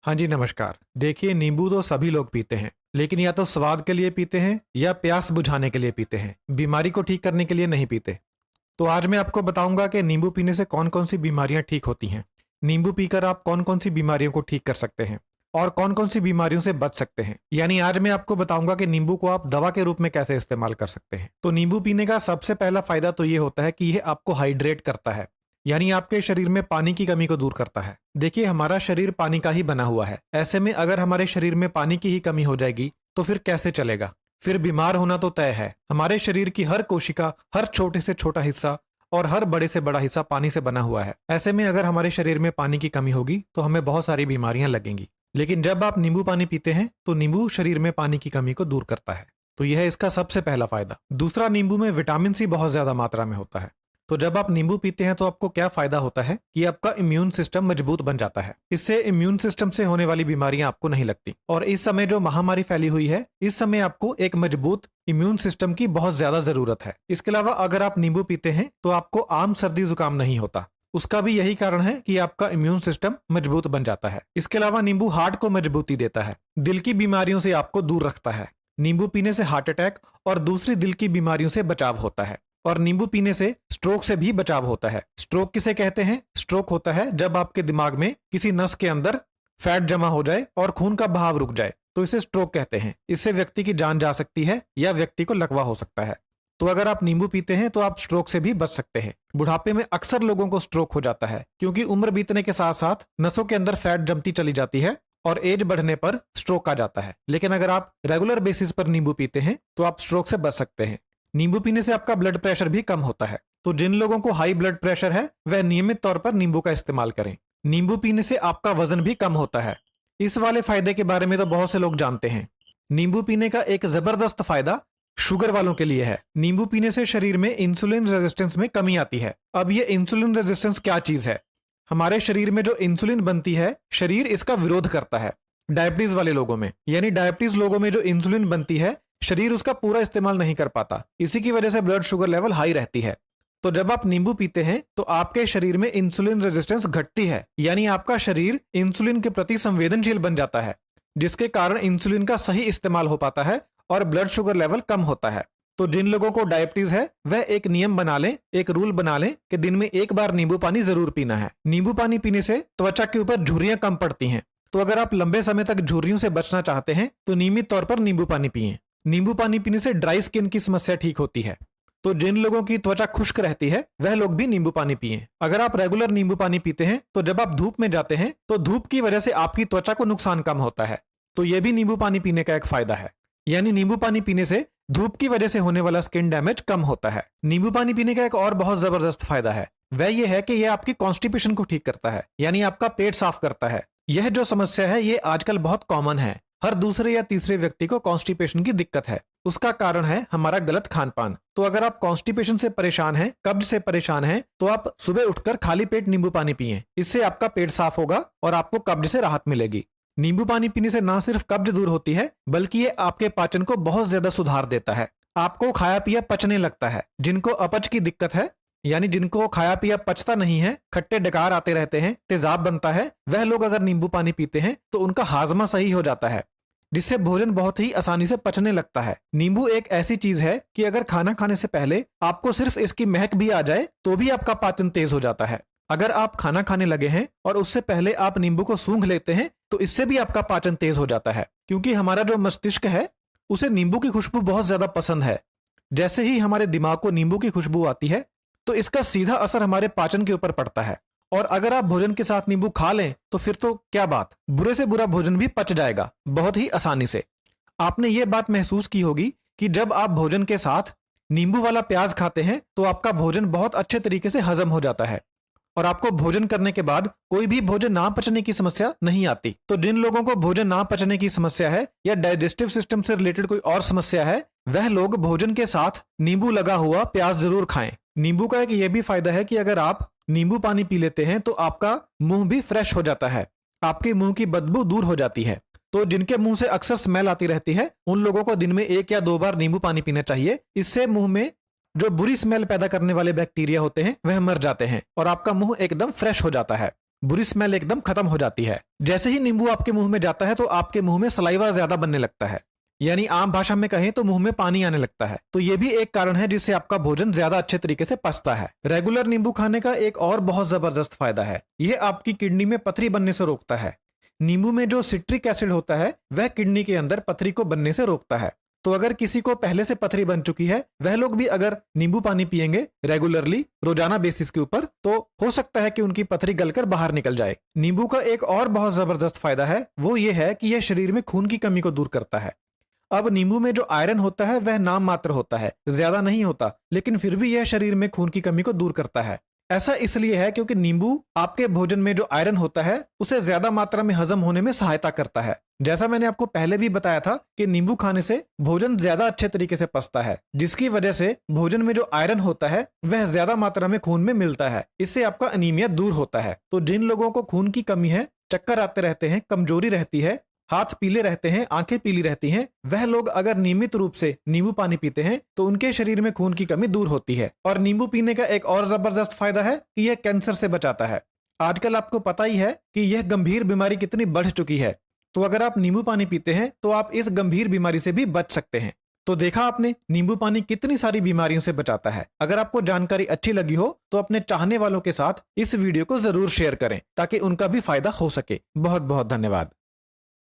हाँ जी, नमस्कार। देखिए, नींबू तो सभी लोग पीते हैं, लेकिन या तो स्वाद के लिए पीते हैं या प्यास बुझाने के लिए पीते हैं। बीमारी को ठीक करने के लिए नहीं पीते। तो आज मैं आपको बताऊंगा कि नींबू पीने से कौन-कौन सी बीमारियां ठीक होती हैं। नींबू पीकर आप कौन-कौन सी बीमारियों को ठीक कर सकते हैं और कौन-कौन सी बीमारियों से बच सकते हैं। यानी आज मैं आपको बताऊंगा कि नींबू को आप दवा के रूप में कैसे इस्तेमाल कर सकते हैं। तो नींबू पीने का सबसे पहला फायदा तो ये होता है कि यह आपको हाइड्रेट करता है, यानी आपके शरीर में पानी की कमी को दूर करता है। देखिए, हमारा शरीर पानी का ही बना हुआ है। ऐसे में अगर हमारे शरीर में पानी की ही कमी हो जाएगी तो फिर कैसे चलेगा। फिर बीमार होना तो तय है। हमारे शरीर की हर कोशिका, हर छोटे से छोटा हिस्सा और हर बड़े से बड़ा हिस्सा पानी से बना हुआ है। ऐसे में अगर हमारे शरीर में पानी की कमी होगी तो हमें बहुत सारी बीमारियां लगेंगी। लेकिन जब आप नींबू पानी पीते हैं तो नींबू शरीर में पानी की कमी को दूर करता है। तो यह है इसका सबसे पहला फायदा। दूसरा, नींबू में विटामिन सी बहुत ज्यादा मात्रा में होता है। तो जब आप नींबू पीते हैं तो आपको क्या फायदा होता है कि आपका इम्यून सिस्टम मजबूत बन जाता है। इससे इम्यून सिस्टम से होने वाली बीमारियां आपको नहीं लगती। और इस समय जो महामारी फैली हुई है, इस समय आपको एक मजबूत इम्यून सिस्टम की बहुत ज्यादा जरूरत है। इसके अलावा अगर आप नींबू पीते हैं तो आपको आम सर्दी जुकाम नहीं होता। उसका भी यही कारण है कि आपका इम्यून सिस्टम मजबूत बन जाता है। इसके अलावा नींबू हार्ट को मजबूती देता है, दिल की बीमारियों से आपको दूर रखता है। नींबू पीने से हार्ट अटैक और दूसरी दिल की बीमारियों से बचाव होता है। और नींबू पीने से स्ट्रोक से भी बचाव होता है। स्ट्रोक किसे कहते हैं? स्ट्रोक होता है जब आपके दिमाग में किसी नस के अंदर फैट जमा हो जाए और खून का बहाव रुक जाए, तो इसे स्ट्रोक कहते हैं। इससे व्यक्ति की जान जा सकती है या व्यक्ति को लकवा हो सकता है। तो अगर आप नींबू पीते हैं तो आप स्ट्रोक से भी बच सकते हैं। बुढ़ापे में अक्सर लोगों को स्ट्रोक हो जाता है क्योंकि उम्र बीतने के साथ साथ नसों के अंदर फैट जमती चली जाती है और एज बढ़ने पर स्ट्रोक आ जाता है। लेकिन अगर आप रेगुलर बेसिस पर नींबू पीते हैं तो आप स्ट्रोक से बच सकते हैं। नींबू पीने से आपका ब्लड प्रेशर भी कम होता है। तो जिन लोगों को हाई ब्लड प्रेशर है वह नियमित तौर पर नींबू का इस्तेमाल करें। नींबू पीने से आपका वजन भी कम होता है। इस वाले फायदे के बारे में तो बहुत से लोग जानते हैं। नींबू पीने का एक जबरदस्त फायदा शुगर वालों के लिए है। नींबू पीने से शरीर में इंसुलिन रेजिस्टेंस में कमी आती है। अब ये इंसुलिन रेजिस्टेंस क्या चीज है? हमारे शरीर में जो इंसुलिन बनती है, शरीर इसका विरोध करता है। डायबिटीज वाले लोगों में, यानी डायबिटीज लोगों में जो इंसुलिन बनती है, शरीर उसका पूरा इस्तेमाल नहीं कर पाता। इसी की वजह से ब्लड शुगर लेवल हाई रहती है। तो जब आप नींबू पीते हैं तो आपके शरीर में इंसुलिन रेजिस्टेंस घटती है, यानी आपका शरीर इंसुलिन के प्रति संवेदनशील बन जाता है, जिसके कारण इंसुलिन का सही इस्तेमाल हो पाता है और ब्लड शुगर लेवल कम होता है। तो जिन लोगों को डायबिटीज है वह एक नियम बना लें, एक रूल बना लें कि दिन में एक बार नींबू पानी जरूर पीना है। नींबू पानी पीने से त्वचा के ऊपर झुर्रियां कम पड़ती हैं। तो अगर आप लंबे समय तक झुर्रियों से बचना चाहते हैं तो नियमित तौर पर नींबू पानी पिएं। नींबू पानी पीने से ड्राई स्किन की समस्या ठीक होती है। तो जिन लोगों की त्वचा खुश्क रहती है वह लोग भी नींबू पानी पिएं। अगर आप रेगुलर नींबू पानी पीते हैं तो जब आप धूप में जाते हैं तो धूप की वजह से आपकी त्वचा को नुकसान कम होता है। तो यह भी नींबू पानी पीने का एक फायदा है। यानी नींबू पानी पीने से धूप की वजह से होने वाला स्किन डैमेज कम होता है। नींबू पानी पीने का एक और बहुत जबरदस्त फायदा है, वह यह है कि यह आपकी कॉन्स्टिपेशन को ठीक करता है, यानी आपका पेट साफ करता है। यह जो समस्या है ये आजकल बहुत कॉमन है। हर दूसरे या तीसरे व्यक्ति को कॉन्स्टिपेशन की दिक्कत है। उसका कारण है हमारा गलत खान पान। तो अगर आप कॉन्स्टिपेशन से परेशान हैं, कब्ज से परेशान हैं, तो आप सुबह उठकर खाली पेट नींबू पानी पिएं। इससे आपका पेट साफ होगा और आपको कब्ज से राहत मिलेगी। नींबू पानी पीने से ना सिर्फ कब्ज दूर होती है बल्कि ये आपके पाचन को बहुत ज्यादा सुधार देता है। आपको खाया पिया पचने लगता है। जिनको अपच की दिक्कत है, यानी जिनको खाया पिया पचता नहीं है, खट्टे डकार आते रहते हैं, तेजाब बनता है, वह लोग अगर नींबू पानी पीते हैं तो उनका हाजमा सही हो जाता है, जिससे भोजन बहुत ही आसानी से पचने लगता है। नींबू एक ऐसी चीज है कि अगर खाना खाने से पहले आपको सिर्फ इसकी महक भी आ जाए तो भी आपका पाचन तेज हो जाता है। अगर आप खाना खाने लगे हैं और उससे पहले आप नींबू को सूंघ लेते हैं तो इससे भी आपका पाचन तेज हो जाता है, क्योंकि हमारा जो मस्तिष्क है उसे नींबू की खुशबू बहुत ज्यादा पसंद है। जैसे ही हमारे दिमाग को नींबू की खुशबू आती है तो इसका सीधा असर हमारे पाचन के ऊपर पड़ता है। और अगर आप भोजन के साथ नींबू खा लें तो फिर तो क्या बात, बुरे से बुरा भोजन भी पच जाएगा बहुत ही आसानी से। आपने ये बात महसूस की होगी कि जब आप भोजन के साथ नींबू वाला प्याज खाते हैं तो आपका भोजन बहुत अच्छे तरीके से हजम हो जाता है और आपको भोजन करने के बाद कोई भी भोजन ना पचने की समस्या नहीं आती। तो जिन लोगों को भोजन ना पचने की समस्या है या डाइजेस्टिव सिस्टम से रिलेटेड कोई और समस्या है, वह लोग भोजन के साथ नींबू लगा हुआ प्याज जरूर खाएं। नींबू का एक ये भी फायदा है कि अगर आप नींबू पानी पी लेते हैं तो आपका मुंह भी फ्रेश हो जाता है, आपके मुंह की बदबू दूर हो जाती है। तो जिनके मुंह से अक्सर स्मेल आती रहती है उन लोगों को दिन में 1 या 2 बार नींबू पानी पीना चाहिए। इससे मुंह में जो बुरी स्मेल पैदा करने वाले बैक्टीरिया होते हैं वह मर जाते हैं और आपका मुंह एकदम फ्रेश हो जाता है। बुरी स्मेल एकदम खत्म हो जाती है। जैसे ही नींबू आपके मुंह में जाता है तो आपके मुंह में सलाइवा ज्यादा बनने लगता है, यानी आम भाषा में कहें तो मुंह में पानी आने लगता है। तो ये भी एक कारण है जिससे आपका भोजन ज्यादा अच्छे तरीके से पचता है। रेगुलर नींबू खाने का एक और बहुत जबरदस्त फायदा है, यह आपकी किडनी में पथरी बनने से रोकता है। नींबू में जो सिट्रिक एसिड होता है वह किडनी के अंदर पथरी को बनने से रोकता है। तो अगर किसी को पहले से पथरी बन चुकी है, वह लोग भी अगर नींबू पानी पिएंगे रेगुलरली रोजाना बेसिस के ऊपर, तो हो सकता है कि उनकी पथरी गलकर बाहर निकल जाए। नींबू का एक और बहुत जबरदस्त फायदा है, वो ये है कि यह शरीर में खून की कमी को दूर करता है। अब नींबू में जो आयरन होता है वह नाम मात्र होता है, ज्यादा नहीं होता, लेकिन फिर भी यह शरीर में खून की कमी को दूर करता है। ऐसा इसलिए है क्योंकि नींबू आपके भोजन में जो आयरन होता है उसे ज्यादा मात्रा में हजम होने में सहायता करता है। जैसा मैंने आपको पहले भी बताया था कि नींबू खाने से भोजन ज्यादा अच्छे तरीके से पचता है, जिसकी वजह से भोजन में जो आयरन होता है वह ज्यादा मात्रा में खून में मिलता है। इससे आपका अनीमिया दूर होता है। तो जिन लोगों को खून की कमी है, चक्कर आते रहते हैं, कमजोरी रहती है, हाथ पीले रहते हैं, आंखें पीली रहती हैं, वह लोग अगर नियमित रूप से नींबू पानी पीते हैं तो उनके शरीर में खून की कमी दूर होती है। और नींबू पीने का एक और जबरदस्त फायदा है कि यह कैंसर से बचाता है। आजकल आपको पता ही है कि यह गंभीर बीमारी कितनी बढ़ चुकी है, तो अगर आप नींबू पानी पीते हैं तो आप इस गंभीर बीमारी से भी बच सकते हैं। तो देखा आपने, नींबू पानी कितनी सारी बीमारियों से बचाता है। अगर आपको जानकारी अच्छी लगी हो तो अपने चाहने वालों के साथ इस वीडियो को जरूर शेयर करें ताकि उनका भी फायदा हो सके। बहुत बहुत धन्यवाद।